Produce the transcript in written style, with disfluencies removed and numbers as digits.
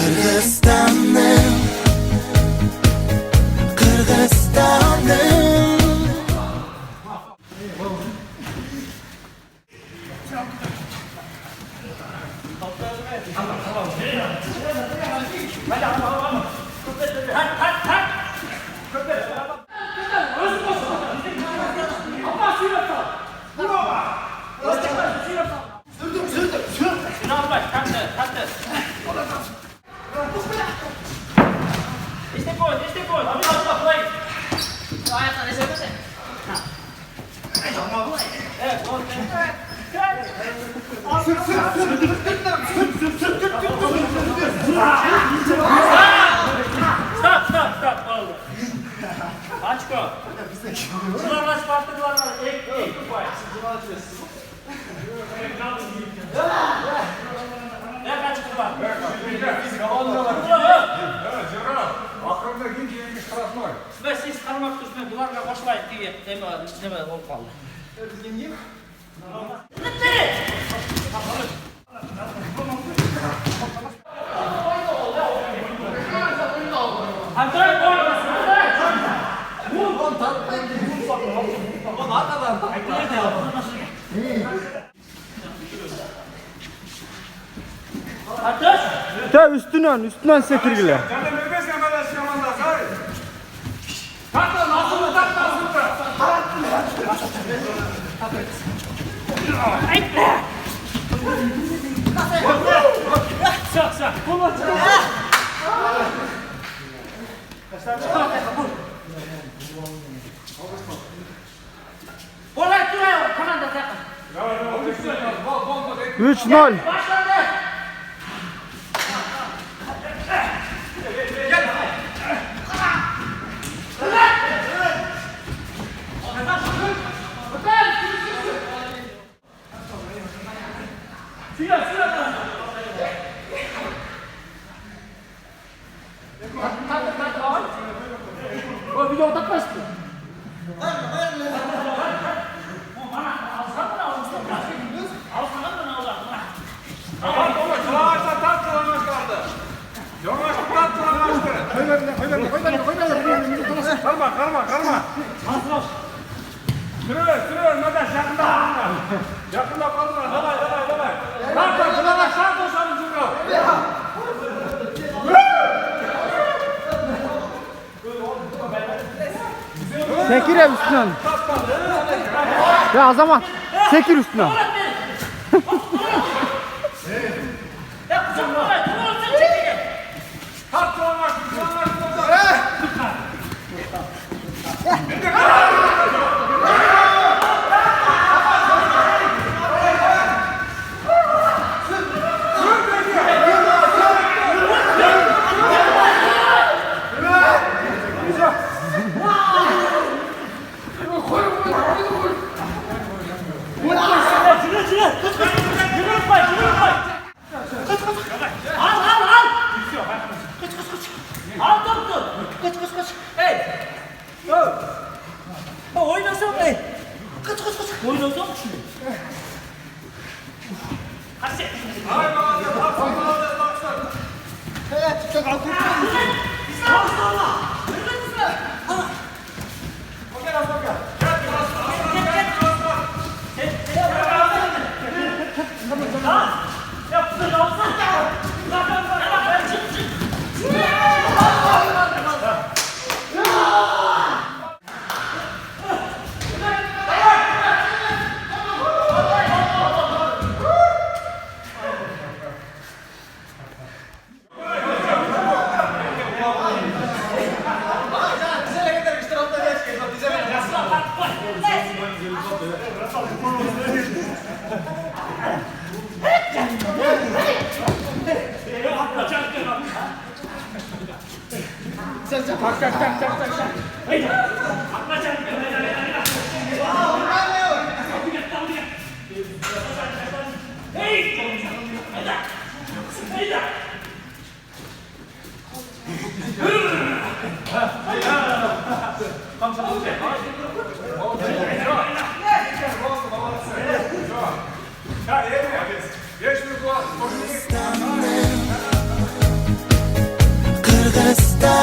Kırgızistan'ım, Kırgızistan'ım. Stop. Açko. Bunlarla spartlılarla ek koy. Ne kaçtı var? Aklımda hiç yemiş taraflar. Ve siz tanımak düşmeyin. Bunlarla başlayın diye deme ol kaldı. Ta üstünden sekirgile. Canım öpes yamadan şamanda say. Tatlı nasıl mı? Sağ. Olay duruyor. Kanada takın. 3-0. Başladı. O video takmaz mı? Kalma. Sürüyor, Madaş yakında kalma, davay. Kalma, kılana şart olsanız sürüyor. Sekire üstünden. Ya Azamat. Sekir üstünden. Al topu. Kaç. Hey. Oynasam hey. Kaç. Oynasam şimdi. Hadi. Hasta